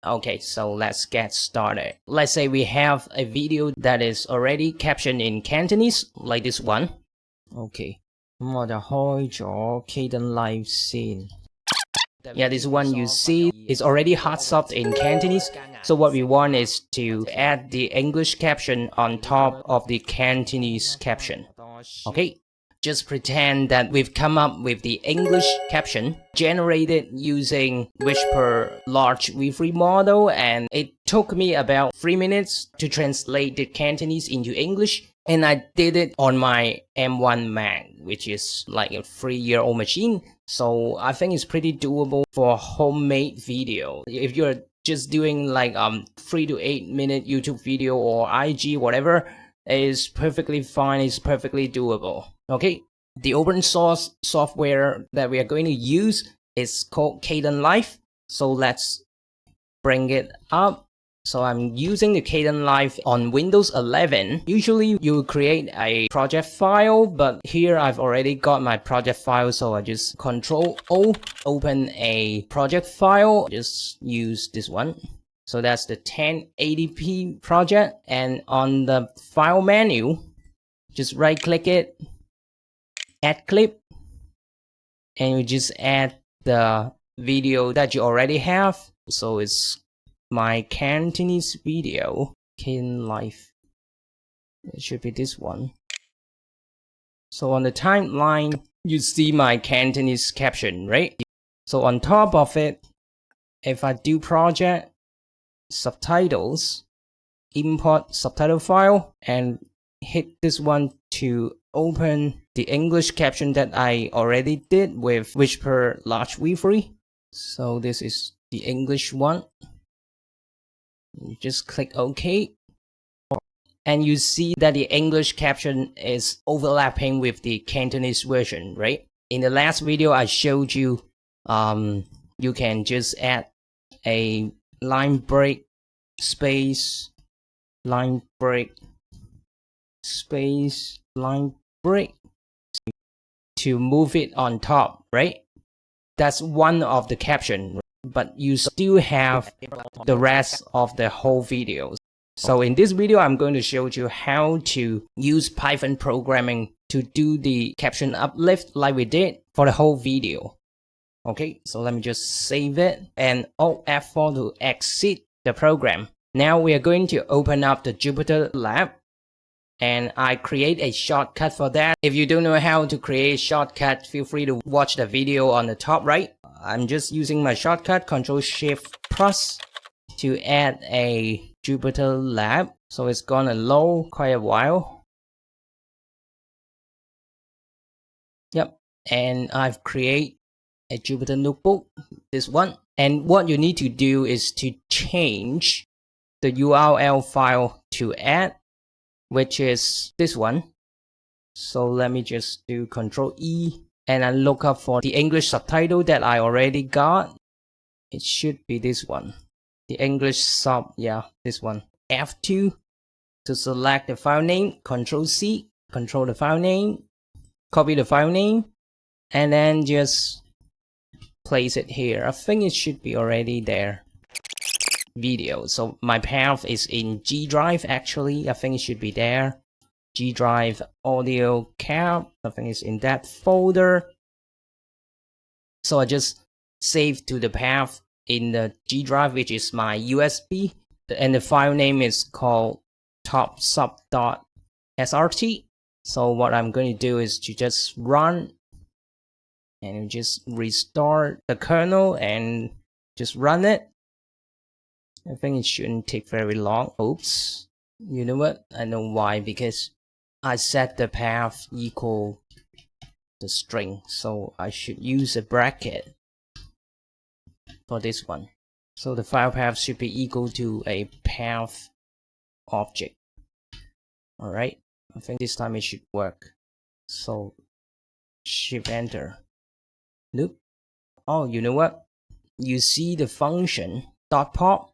Okay, so let's get started. Let's say we have a video that is already captioned in Cantonese, like this one. Okay, 咁我就開咗 Caden Live 先。Yeah, this one you see is already hot subbed in Cantonese. So what we want is to add the English caption on top of the Cantonese caption. Okay, just pretend that we've come up with the English caption generated using Whisper large V3 model, and it took me about 3 minutes to translate the Cantonese into English. And I did it on my M1 Mac, which is like a 3-year-old machine. So I think it's pretty doable for a homemade video. If you're just doing like 3 to 8 minute YouTube video or IG, whatever, is perfectly fine. It's perfectly doable. Okay, the open source software that we are going to use is called Caden Live. So let's bring it up. So I'm using the Caden Live on Windows 11. Usually you create a project file, but here I've already got my project file, so I just Control O, open a project file. Just use this one. So that's the 1080p project, and on the file menu, just right click it, add clip, and you just add the video that you already have. So it's my Cantonese video, Caden Live. It should be this one. So on the timeline, you see my Cantonese caption, right? So on top of it, if I do project, subtitles, import subtitle file, and hit this one to open the English caption that I already did with Whisper large V3. So this is the English one. You just click OK, and you see that the English caption is overlapping with the Cantonese version, right? In the last video I showed you, you can just add a line break, space, line break, space, line break to move it on top, right? That's one of the caption, but you still have the rest of the whole video. So in this video, I'm going to show you how to use Python programming to do the caption uplift like we did for the whole video. Okay, so let me just save it and Alt F4 to exit the program. Now we are going to open up the Jupyter Lab, and I create a shortcut for that. If you don't know how to create a shortcut, feel free to watch the video on the top right. I'm just using my shortcut Ctrl+Shift+ to add a Jupyter Lab. So it's gonna load quite a while. Yep, and I've created a Jupyter notebook, this one. And what you need to do is to change the URL file to add, which is this one. So let me just do Ctrl+E, and I look up for the English subtitle that I already got. It should be this one, the English sub, yeah, this one. F2 to select the file name, Ctrl+C, control the file name, copy the file name, and then just place it here. I think it should be already there. Video. So my path is in G drive. Actually, I think it should be there. G drive audio cap. I think it's in that folder. So I just save to the path in the G drive, which is my USB, and the file name is called topsub.srt. So what I'm going to do is to just run, and you just restart the kernel and just run it. I think it shouldn't take very long. Oops. You know what? I know why, because I set the path equal the string. So I should use a bracket for this one. So the file path should be equal to a path object. Alright. I think this time it should work. So Shift Enter. Nope. Oh, you know what? You see the function .pop.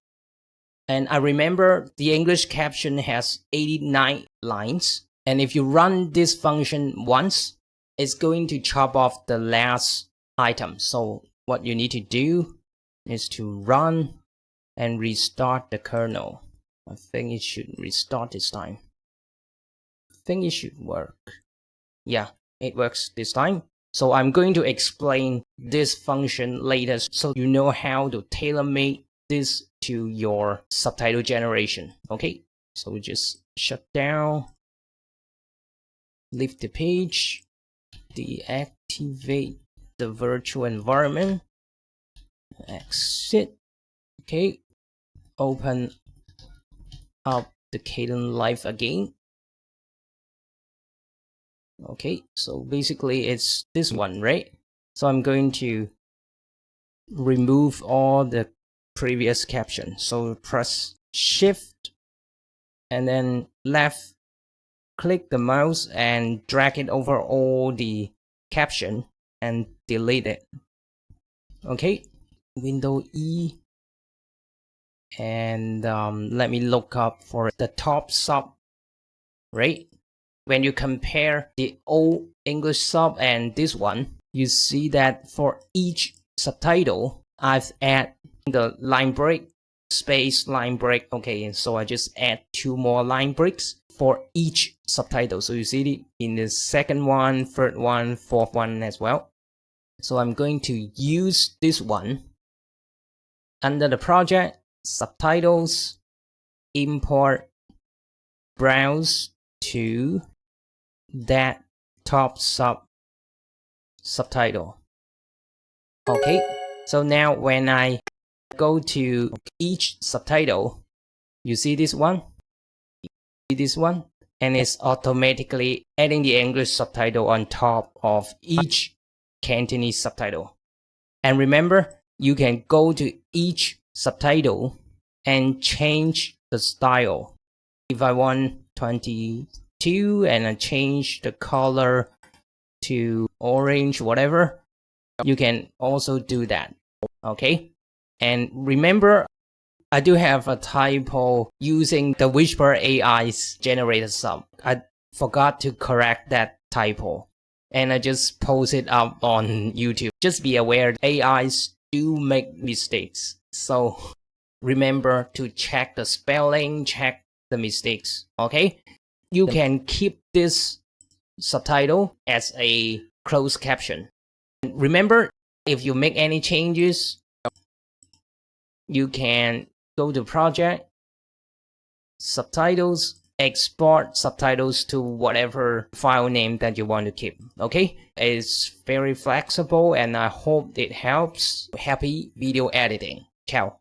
And I remember the English caption has 89 lines. And if you run this function once, it's going to chop off the last item. So what you need to do is to run and restart the kernel. I think it should restart this time. I think it should work. Yeah, it works this time. So I'm going to explain this function later so you know how to tailor-make this to your subtitle generation. Okay, so we just shut down, leave the page, deactivate the virtual environment, exit. Okay, open up the Kdenlive Live again. Okay, so basically it's this one, right? So I'm going to remove all the previous caption. So press Shift and then left click the mouse and drag it over all the caption and delete it. Okay, Windows E, and let me look up for the top sub, right? When you compare the old English sub and this one, you see that for each subtitle, I've added the line break, space, line break. Okay, so I just add 2 more line breaks for each subtitle. So you see it in the second one, third one, fourth one as well. So I'm going to use this one under the project, subtitles, import, browse to that top subtitle. Okay, so now when I go to each subtitle, you see this one, and it's automatically adding the English subtitle on top of each Cantonese subtitle. And remember, you can go to each subtitle and change the style. If I want 22 and I change the color to orange, whatever, you can also do that. Okay, and remember, I do have a typo using the Whisper AI's generated sub. I forgot to correct that typo and I just post it up on YouTube. Just be aware AIs do make mistakes. So remember to check the spelling, check the mistakes. Okay, you can keep this subtitle as a closed caption. Remember, if you make any changes, you can go to project, subtitles, export subtitles to whatever file name that you want to keep. Okay, it's very flexible and I hope it helps. Happy video editing. Ciao.